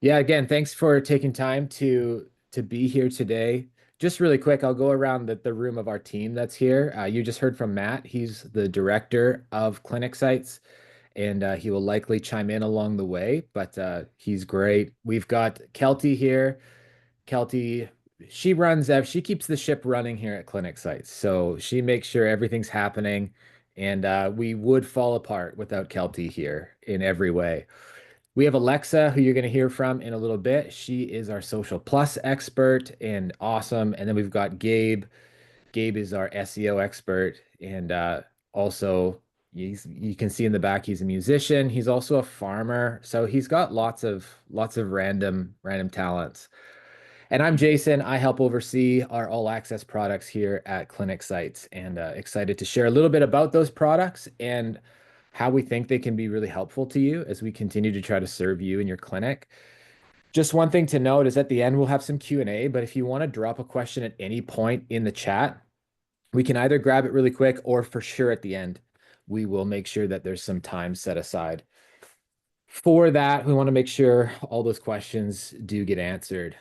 Yeah, again, thanks for taking time to be here today. Just really quick, I'll go around the room of our team that's here. You just heard from Matt. He's the director of clinic sites, and he will likely chime in along the way, but he's great. We've got Kelty here. Kelty, she keeps the ship running here at clinic sites. So she makes sure everything's happening, and we would fall apart without Kelty here in every way. We have Alexa, who you're going to hear from in a little bit. She is our social plus expert and awesome. And then we've got Gabe. Gabe is our SEO expert. And also, you can see in the back, he's a musician. He's also a farmer. So he's got lots of random talents. And I'm Jason. I help oversee our all access products here at Clinic Sites and excited to share a little bit about those products and how we think they can be really helpful to you as we continue to try to serve you in your clinic. Just one thing to note is at the end, we'll have some Q&A, but if you want to drop a question at any point in the chat, we can either grab it really quick or for sure at the end, we will make sure that there's some time set aside. For that, we want to make sure all those questions do get answered.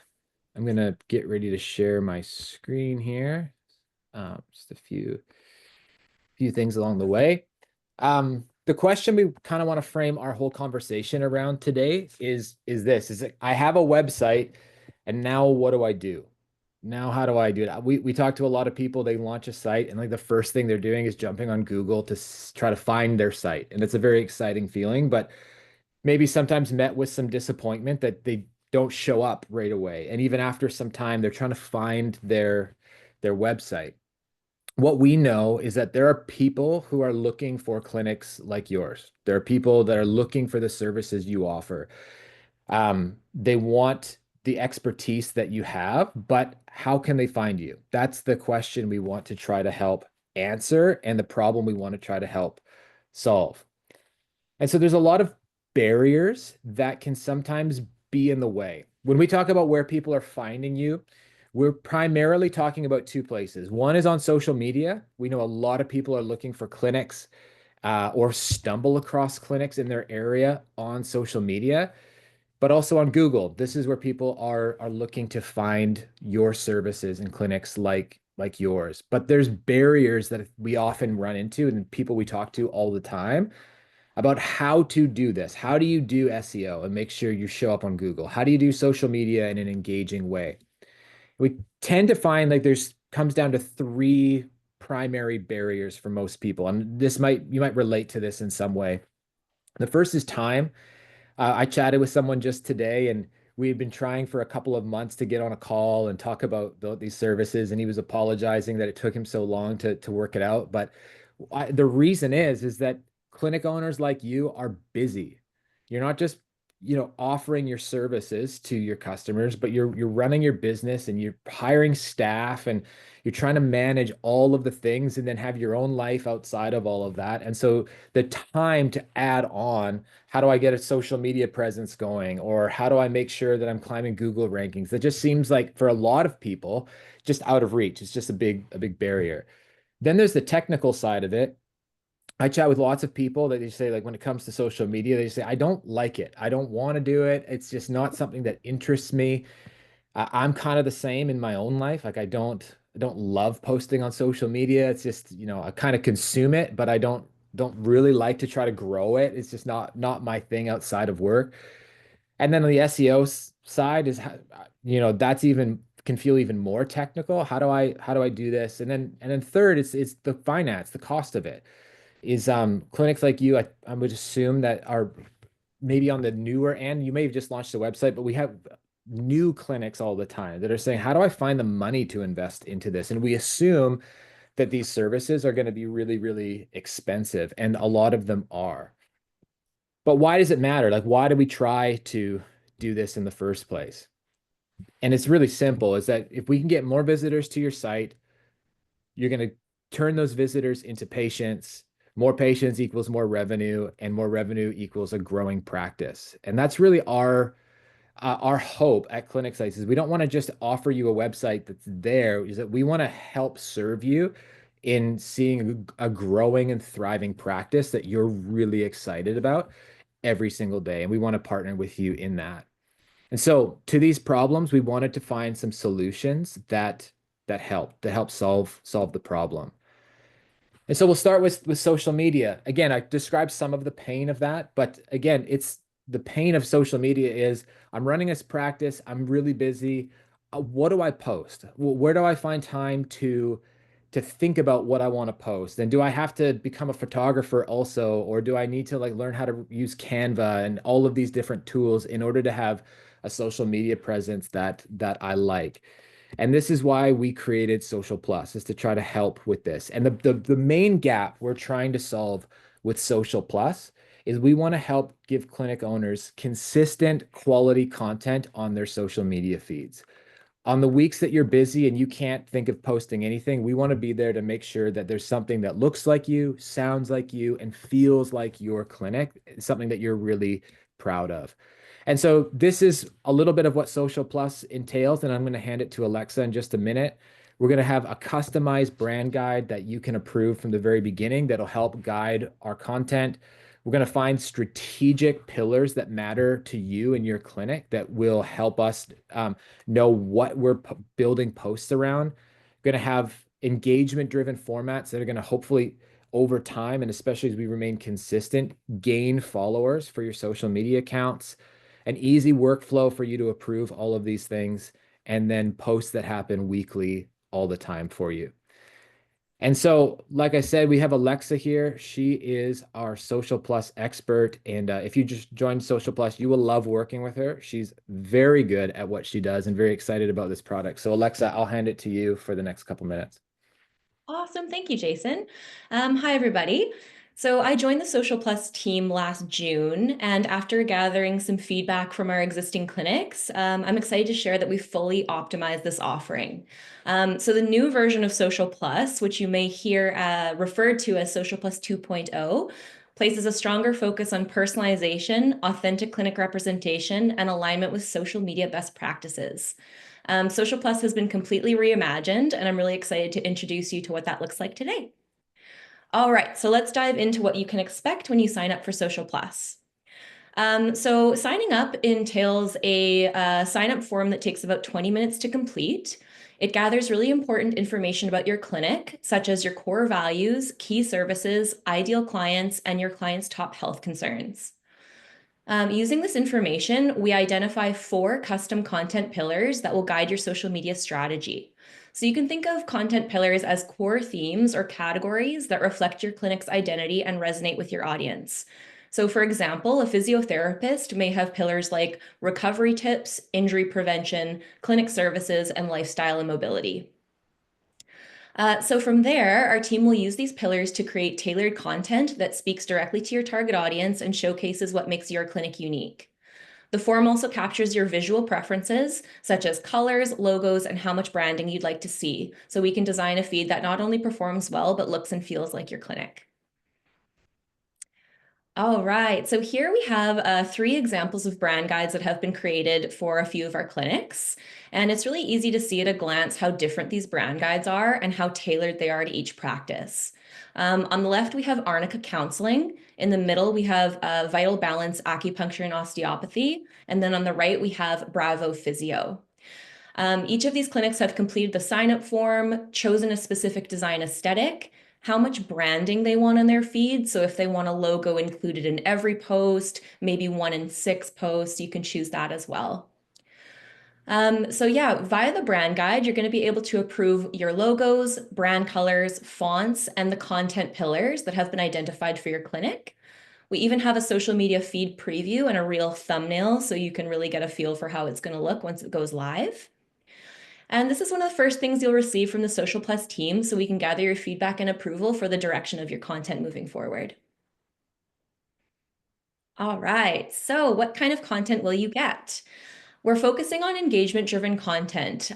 I'm gonna get ready to share my screen here. Just a few things along the way. The question we kind of want to frame our whole conversation around today is this: is that I have a website, and now what do I do? Now how do I do it? We talk to a lot of people. They launch a site, and like the first thing they're doing is jumping on Google to try to find their site, and it's a very exciting feeling, but maybe sometimes met with some disappointment that they don't show up right away. And even after some time, they're trying to find their website. What we know is that there are people who are looking for clinics like yours. There are people that are looking for the services you offer. They want the expertise that you have, but how can they find you? That's the question we want to try to help answer and the problem we want to try to help solve. And so there's a lot of barriers that can sometimes be in the way. When we talk about where people are finding you, we're primarily talking about two places. One is on social media. We know a lot of people are looking for clinics or stumble across clinics in their area on social media, but also on Google. This is where people are looking to find your services and clinics like yours. But there's barriers that we often run into and people we talk to all the time about how to do this. How do you do SEO and make sure you show up on Google? How do you do social media in an engaging way? We tend to find like there's comes down to three primary barriers for most people. And you might relate to this in some way. The first is time. I chatted with someone just today, and we had been trying for a couple of months to get on a call and talk about these services, and he was apologizing that it took him so long to work it out. But the reason is that clinic owners like you are busy. You're not just, offering your services to your customers, but you're running your business and you're hiring staff and you're trying to manage all of the things and then have your own life outside of all of that. And so the time to add on, how do I get a social media presence going? Or how do I make sure that I'm climbing Google rankings? That just seems like for a lot of people, just out of reach. It's just a big barrier. Then there's the technical side of it. I chat with lots of people that they say, like, when it comes to social media, they say, I don't like it. I don't want to do it. It's just not something that interests me. I'm kind of the same in my own life. Like, I don't love posting on social media. It's just, I kind of consume it, but I don't really like to try to grow it. It's just not my thing outside of work. And then on the SEO side is, that's even can feel even more technical. How do I do this? And then third is the finance, the cost of it is clinics like you, I would assume that are maybe on the newer end. You may have just launched a website, but we have new clinics all the time that are saying, how do I find the money to invest into this? And we assume that these services are going to be really, really expensive, and a lot of them are. But why does it matter? Like, why do we try to do this in the first place? And it's really simple, is that if we can get more visitors to your site, you're going to turn those visitors into patients. More patients equals more revenue, and more revenue equals a growing practice. And that's really our hope at clinic sites is we don't want to just offer you a website that's there, is that we want to help serve you in seeing a growing and thriving practice that you're really excited about. every single day, and we want to partner with you in that. And so to these problems, we wanted to find some solutions that help solve the problem. And so we'll start with social media. Again, I described some of the pain of that, but again, it's the pain of social media is I'm running this practice, I'm really busy. What do I post? Where do I find time to think about what I want to post? And do I have to become a photographer also, or do I need to like learn how to use Canva and all of these different tools in order to have a social media presence that I like? And this is why we created Social Plus, is to try to help with this. And the main gap we're trying to solve with Social Plus is we want to help give clinic owners consistent quality content on their social media feeds. On the weeks that you're busy and you can't think of posting anything, we want to be there to make sure that there's something that looks like you, sounds like you, and feels like your clinic, something that you're really proud of. And so this is a little bit of what Social Plus entails, and I'm going to hand it to Alexa in just a minute. We're going to have a customized brand guide that you can approve from the very beginning that'll help guide our content. We're going to find strategic pillars that matter to you and your clinic that will help us know what we're building posts around. Going to have engagement-driven formats that are going to hopefully, over time, and especially as we remain consistent, gain followers for your social media accounts. An easy workflow for you to approve all of these things, and then posts that happen weekly all the time for you. And so, like I said, we have Alexa here. She is our Social Plus expert. And if you just joined Social Plus, you will love working with her. She's very good at what she does and very excited about this product. So, Alexa, I'll hand it to you for the next couple minutes. Awesome. Thank you, Jason. Hi, everybody. So I joined the Social Plus team last June, and after gathering some feedback from our existing clinics, I'm excited to share that we fully optimized this offering. So the new version of Social Plus, which you may hear referred to as Social Plus 2.0, places a stronger focus on personalization, authentic clinic representation, and alignment with social media best practices. Social Plus has been completely reimagined, and I'm really excited to introduce you to what that looks like today. All right, so let's dive into what you can expect when you sign up for Social Plus. So signing up entails a sign-up form that takes about 20 minutes to complete. It gathers really important information about your clinic, such as your core values, key services, ideal clients, and your client's top health concerns. Using this information, we identify 4 custom content pillars that will guide your social media strategy. So you can think of content pillars as core themes or categories that reflect your clinic's identity and resonate with your audience. So for example, a physiotherapist may have pillars like recovery tips, injury prevention, clinic services, and lifestyle and mobility. So from there, our team will use these pillars to create tailored content that speaks directly to your target audience and showcases what makes your clinic unique. The form also captures your visual preferences, such as colors, logos, and how much branding you'd like to see, so we can design a feed that not only performs well, but looks and feels like your clinic. All right, so here we have 3 examples of brand guides that have been created for a few of our clinics. And it's really easy to see at a glance how different these brand guides are and how tailored they are to each practice. On the left, we have Arnica Counseling. In the middle, we have Vital Balance Acupuncture and Osteopathy. And then on the right, we have Bravo Physio. Each of these clinics have completed the sign-up form, chosen a specific design aesthetic, how much branding they want on their feed. So if they want a logo included in every post, maybe 1 in 6 posts, you can choose that as well. So yeah, via the brand guide, you're going to be able to approve your logos, brand colors, fonts, and the content pillars that have been identified for your clinic. We even have a social media feed preview and a real thumbnail, so you can really get a feel for how it's going to look once it goes live. And this is one of the first things you'll receive from the Social Plus team, so we can gather your feedback and approval for the direction of your content moving forward. All right, so what kind of content will you get? We're focusing on engagement-driven content,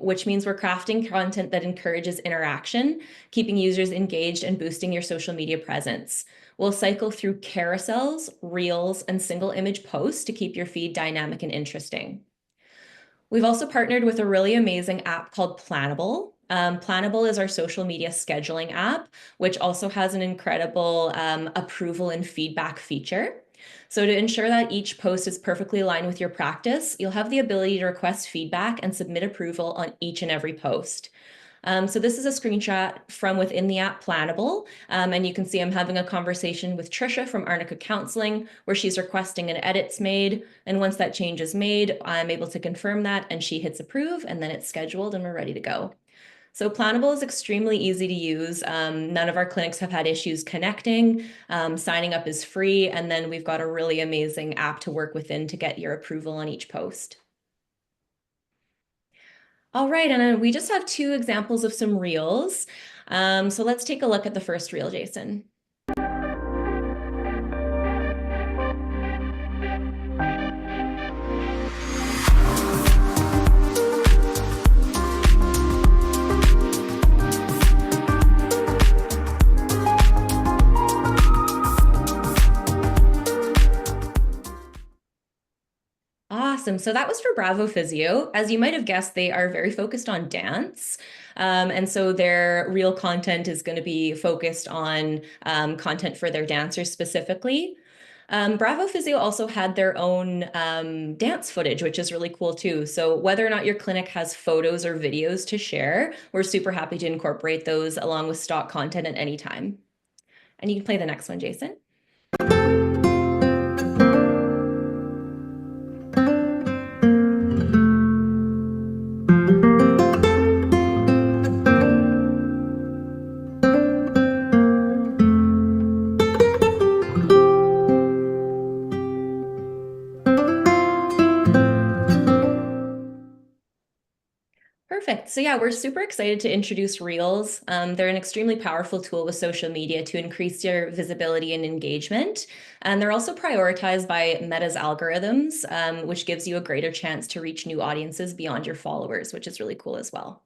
which means we're crafting content that encourages interaction, keeping users engaged and boosting your social media presence. We'll cycle through carousels, reels, and single image posts to keep your feed dynamic and interesting. We've also partnered with a really amazing app called Plannable. Plannable is our social media scheduling app, which also has an incredible approval and feedback feature. So to ensure that each post is perfectly aligned with your practice, you'll have the ability to request feedback and submit approval on each and every post. So this is a screenshot from within the app Plannable. And you can see I'm having a conversation with Trisha from Arnica Counseling, where she's requesting an edit's made. And once that change is made, I'm able to confirm that and she hits approve and then it's scheduled and we're ready to go. So Plannable is extremely easy to use. None of our clinics have had issues connecting. Signing up is free. And then we've got a really amazing app to work within to get your approval on each post. All right, and then we just have two examples of some reels. So let's take a look at the first reel, Jason. Awesome. So that was for Bravo Physio. As you might have guessed, they are very focused on dance. And so their real content is going to be focused on content for their dancers specifically. Bravo Physio also had their own dance footage, which is really cool too. So whether or not your clinic has photos or videos to share, we're super happy to incorporate those along with stock content at any time. And you can play the next one, Jason. Perfect. So yeah, we're super excited to introduce Reels. They're an extremely powerful tool with social media to increase your visibility and engagement. And they're also prioritized by Meta's algorithms, which gives you a greater chance to reach new audiences beyond your followers, which is really cool as well.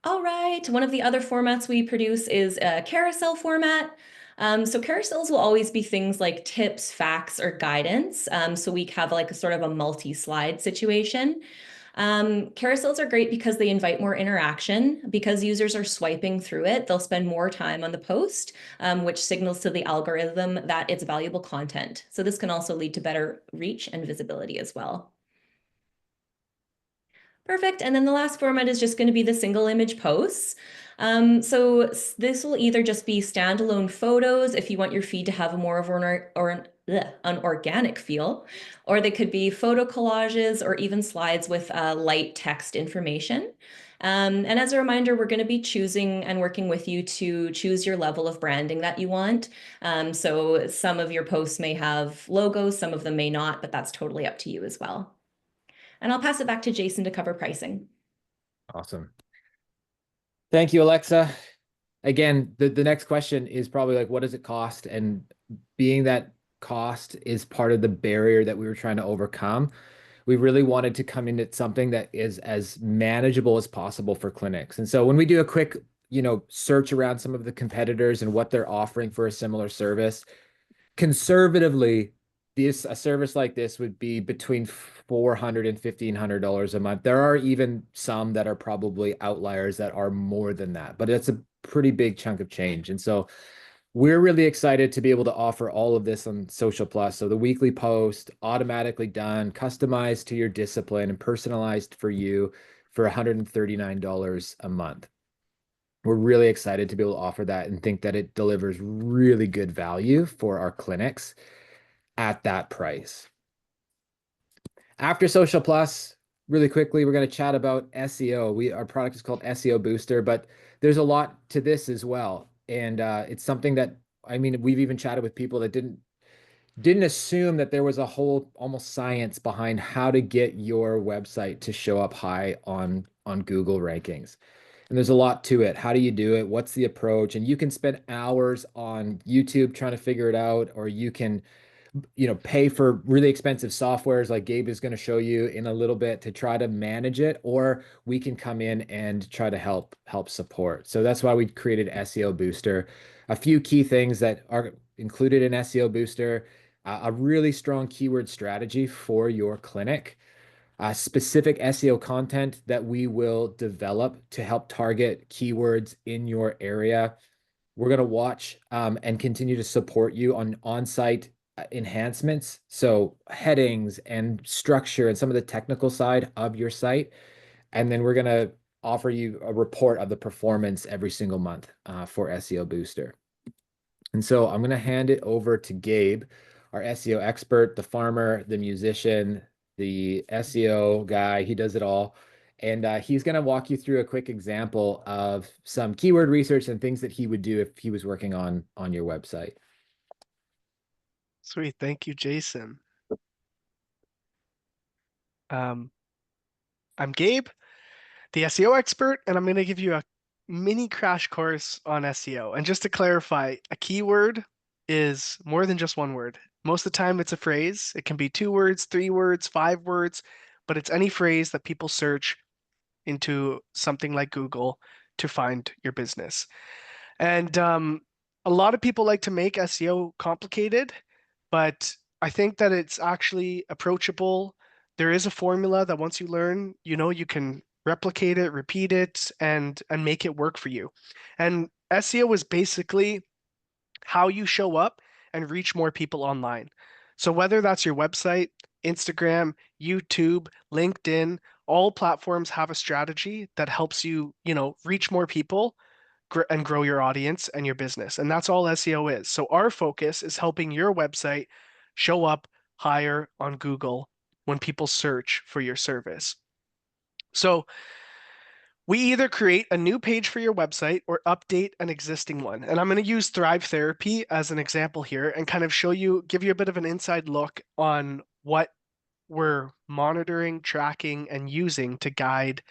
All right, one of the other formats we produce is a carousel format. So carousels will always be things like tips, facts, or guidance. So we have like a sort of a multi-slide situation. Carousels are great because they invite more interaction. Because users are swiping through it, they'll spend more time on the post, which signals to the algorithm that it's valuable content. So this can also lead to better reach and visibility as well. Perfect. And then the last format is just going to be the single image posts. So this will either just be standalone photos if you want your feed to have a more of an organic feel, or they could be photo collages or even slides with light text information. And as a reminder, we're going to be choosing and working with you to choose your level of branding that you want. So some of your posts may have logos, some of them may not, but that's totally up to you as well. And I'll pass it back to Jason to cover pricing. Awesome. Thank you, Alexa. Again, the next question is probably like, what does it cost? And being that cost is part of the barrier that we were trying to overcome, we really wanted to come in at something that is as manageable as possible for clinics. And so when we do a quick, search around some of the competitors and what they're offering for a similar service, conservatively, a service like this would be between $400 and $1,500 a month. There are even some that are probably outliers that are more than that, but it's a pretty big chunk of change. And so we're really excited to be able to offer all of this on Social Plus. So the weekly post, automatically done, customized to your discipline and personalized for you for $139 a month. We're really excited to be able to offer that and think that it delivers really good value for our clinics at that price. After Social Plus, really quickly, we're going to chat about SEO. Our product is called SEO Booster, but there's a lot to this as well. And it's something that, I mean, we've even chatted with people that didn't assume that there was a whole almost science behind how to get your website to show up high on Google rankings. And there's a lot to it. How do you do it? What's the approach? And you can spend hours on YouTube trying to figure it out, or you can pay for really expensive softwares like Gabe is going to show you in a little bit to try to manage it, or we can come in and try to help support. So that's why we created SEO Booster. A few key things that are included in SEO Booster, a really strong keyword strategy for your clinic, specific SEO content that we will develop to help target keywords in your area, We're going to watch and continue to support you on on-site enhancements. So headings and structure and some of the technical side of your site. And then we're going to offer you a report of the performance every single month for SEO Booster. And so I'm going to hand it over to Gabe, our SEO expert, the farmer, the musician, the SEO guy. He does it all. And he's going to walk you through a quick example of some keyword research and things that he would do if he was working on your website. Sweet. Thank you, Jason. Um, I'm Gabe, the SEO expert, and I'm going to give you a mini crash course on SEO. And just to clarify, a keyword is more than just one word. Most of the time, it's a phrase. It can be 2 words, 3 words, 5 words, but it's any phrase that people search into something like Google to find your business. And a lot of people like to make SEO complicated, but I think that it's actually approachable. There is a formula that once you learn, you can replicate it, repeat it, and make it work for you. And SEO is basically how you show up and reach more people online. So whether that's your website, Instagram, YouTube, LinkedIn, all platforms have a strategy that helps you, reach more people and grow your audience and your business. And that's all SEO is. So our focus is helping your website show up higher on Google when people search for your service. So we either create a new page for your website or update an existing one. And I'm going to use Thrive Therapy as an example here and kind of give you a bit of an inside look on what we're monitoring, tracking, and using to guide,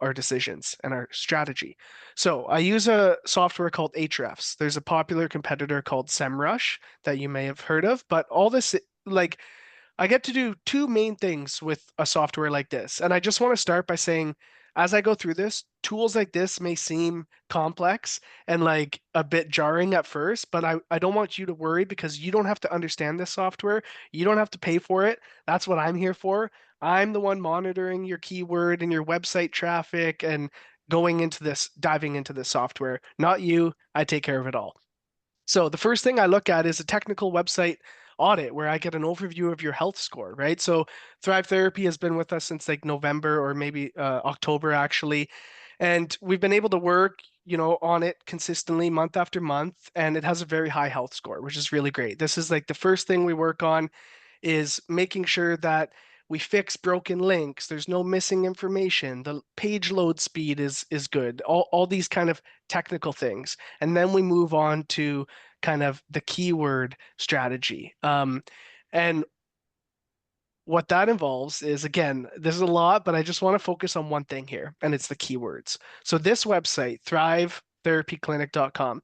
our decisions and our strategy. So I use a software called Ahrefs. There's a popular competitor called SEMrush that you may have heard of, but all this, like, I get to do two main things with a software like this. And I just want to start by saying, as I go through this, tools like this may seem complex and like a bit jarring at first, but I don't want you to worry because you don't have to understand this software. You don't have to pay for it. That's what I'm here for. I'm the one monitoring your keyword and your website traffic and diving into this software. Not you. I take care of it all. So the first thing I look at is a technical website audit where I get an overview of your health score, right? So Thrive Therapy has been with us since like November or maybe October actually. And we've been able to work, on it consistently month after month, and it has a very high health score, which is really great. This is like the first thing we work on is making sure that we fix broken links, there's no missing information, the page load speed is good, all these kind of technical things. And then we move on to kind of the keyword strategy. And what that involves is, again, this is a lot, but I just want to focus on one thing here, and it's the keywords. So this website, thrivetherapyclinic.com,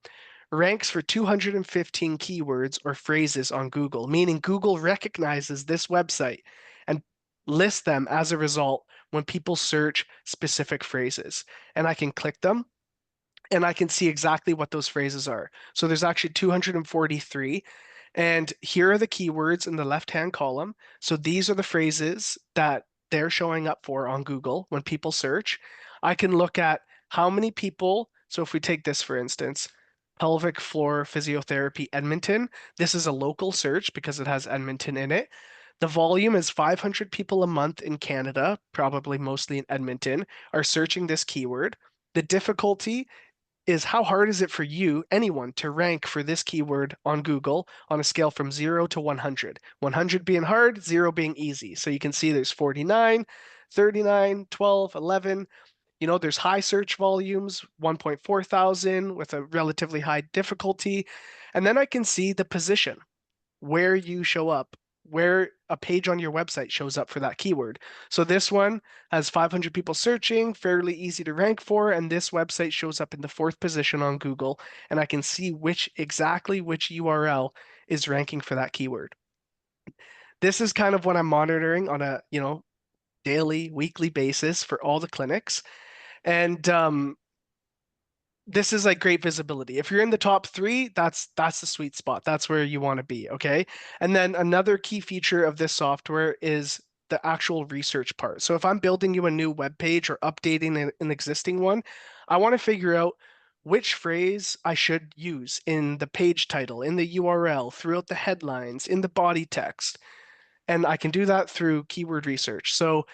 ranks for 215 keywords or phrases on Google, meaning Google recognizes this website and lists them as a result when people search specific phrases. And I can click them and I can see exactly what those phrases are. So there's actually 243. And here are the keywords in the left-hand column. So these are the phrases that they're showing up for on Google when people search. I can look at how many people, so if we take this for instance, pelvic floor physiotherapy Edmonton, this is a local search because it has Edmonton in it. The volume is 500 people a month in Canada, probably mostly in Edmonton, are searching this keyword. The difficulty is how hard is it for you, anyone, to rank for this keyword on Google on a scale from 0 to 100? 100 being hard, 0 being easy. So you can see there's 49, 39, 12, 11. There's high search volumes, 1.4 thousand with a relatively high difficulty. And then I can see the position where you show up, where a page on your website shows up for that keyword. So this one has 500 people searching, fairly easy to rank for, and this website shows up in the 4th position on Google, and I can see exactly which URL is ranking for that keyword. This is kind of what I'm monitoring on a, daily, weekly basis for all the clinics. And this is like great visibility. If you're in the top 3, that's the sweet spot. That's where you want to be, okay? And then another key feature of this software is the actual research part. So if I'm building you a new web page or updating an existing one, I want to figure out which phrase I should use in the page title, in the URL, throughout the headlines, in the body text. And I can do that through keyword research. So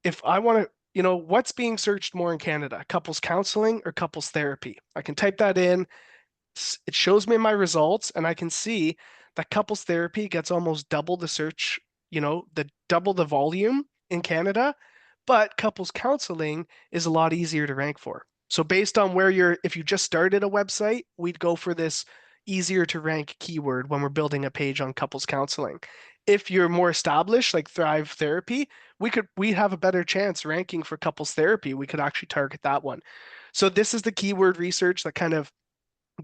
if I want to, what's being searched more in Canada, couples counseling or couples therapy? I can type that in. It shows me my results, and I can see that couples therapy gets almost double the search, double the volume in Canada, but couples counseling is a lot easier to rank for. So based on if you just started a website, we'd go for this easier to rank keyword when we're building a page on couples counseling. If you're more established, like Thrive Therapy, we have a better chance ranking for couples therapy. We could actually target that one. So this is the keyword research that kind of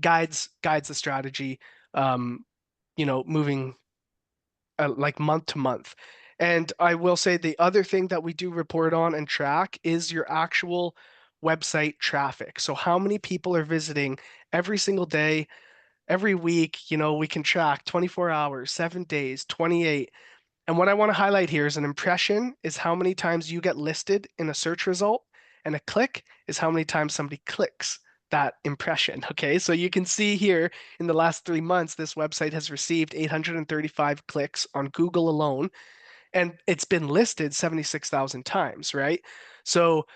guides the strategy, moving like month to month. And I will say the other thing that we do report on and track is your actual website traffic. So how many people are visiting every single day, every week? We can track 24 hours, 7 days, 28. And what I want to highlight here is an impression is how many times you get listed in a search result, and a click is how many times somebody clicks that impression. Okay, so you can see here in the last 3 months, this website has received 835 clicks on Google alone, and it's been listed 76,000 times, right? So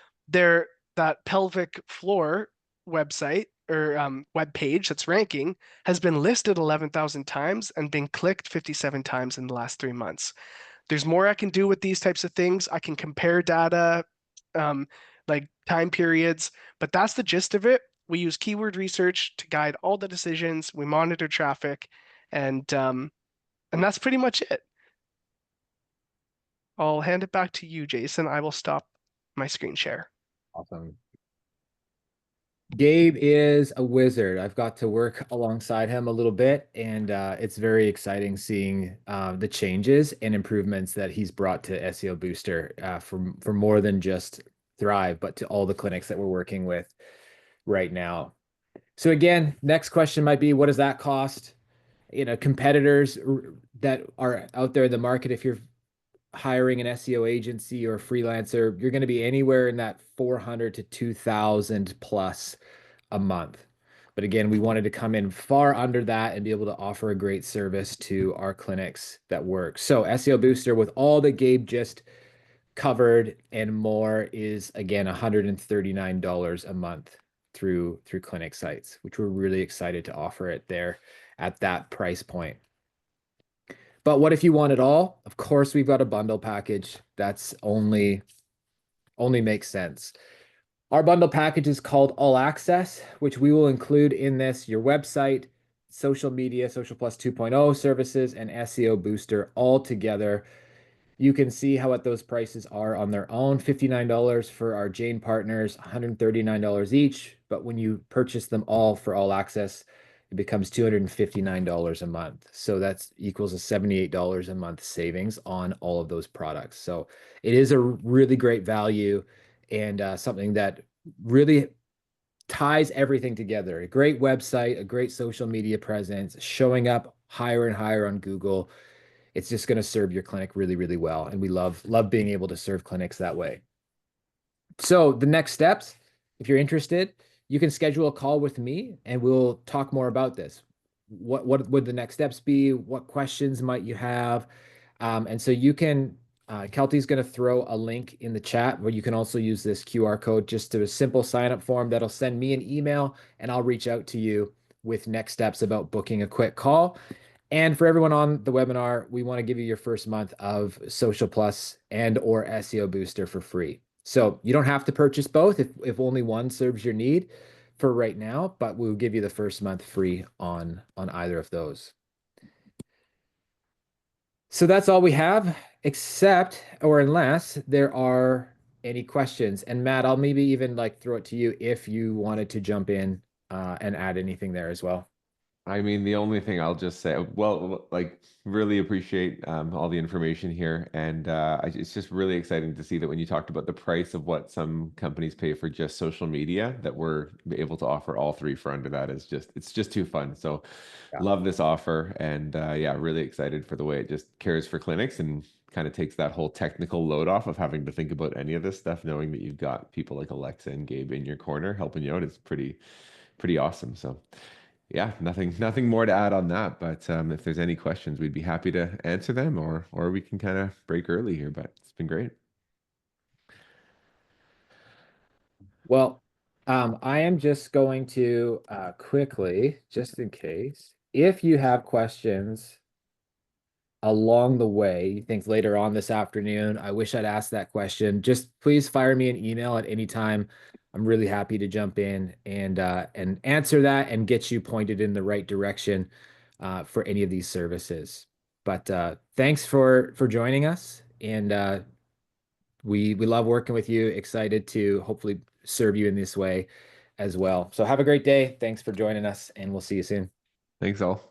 that pelvic floor website or web page that's ranking has been listed 11,000 times and been clicked 57 times in the last 3 months. There's more I can do with these types of things. I can compare data, um, like time periods, but that's the gist of it. We use keyword research to guide all the decisions. We monitor traffic, and that's pretty much it. I'll hand it back to you, Jason. I will stop my screen share. Awesome. Gabe is a wizard. I've got to work alongside him a little bit, and it's very exciting seeing the changes and improvements that he's brought to SEO Booster for more than just Thrive, but to all the clinics that we're working with right now. So again, next question might be, what does that cost? Competitors that are out there in the market, if you're hiring an SEO agency or a freelancer, you're going to be anywhere in that 400 to 2,000 plus a month. But again, we wanted to come in far under that and be able to offer a great service to our clinics that work. So SEO Booster, with all that Gabe just covered and more, is again $139 a month through clinic sites, which we're really excited to offer it there at that price point. But what if you want it all? Of course, we've got a bundle package. That's only makes sense. Our bundle package is called All Access, which we will include in this your website, social media, Social Plus 2.0 services, and SEO Booster all together. You can see how what those prices are on their own. $59 for our Jane partners, $139 each. But when you purchase them all for All Access, it becomes $259 a month. So that's equals a $78 a month savings on all of those products. So it is a really great value and something that really ties everything together. A great website, a great social media presence, showing up higher and higher on Google. It's just going to serve your clinic really, really well. And we love being able to serve clinics that way. So the next steps, if you're interested, you can schedule a call with me and we'll talk more about this. What would the next steps be? What questions might you have? And so you can, Kelty's going to throw a link in the chat where you can also use this QR code, just to a simple sign up form that'll send me an email and I'll reach out to you with next steps about booking a quick call. And for everyone on the webinar, we want to give you your first month of Social Plus and or SEO Booster for free. So you don't have to purchase both if only one serves your need for right now, but we'll give you the first month free on either of those. So that's all we have, except or unless there are any questions. And Matt, I'll maybe even throw it to you if you wanted to jump in and add anything there as well. I mean, the only thing I'll just say, well, really appreciate all the information here. And it's just really exciting to see that when you talked about the price of what some companies pay for just social media, that we're able to offer all three for under that it's just too fun. So Yeah. love this offer. And yeah, really excited for the way it just cares for clinics and kind of takes that whole technical load off of having to think about any of this stuff, knowing that you've got people like Alexa and Gabe in your corner helping you out is pretty awesome. So yeah, nothing more to add on that. But if there's any questions, we'd be happy to answer them, or we can kind of break early here. But it's been great. Well, I am just going to quickly, just in case, if you have questions along the way, you think later on this afternoon, I wish I'd asked that question, just please fire me an email at any time. I'm really happy to jump in and answer that and get you pointed in the right direction for any of these services. But thanks for joining us, and we love working with you. Excited to hopefully serve you in this way as well. So have a great day. Thanks for joining us, and we'll see you soon. Thanks all.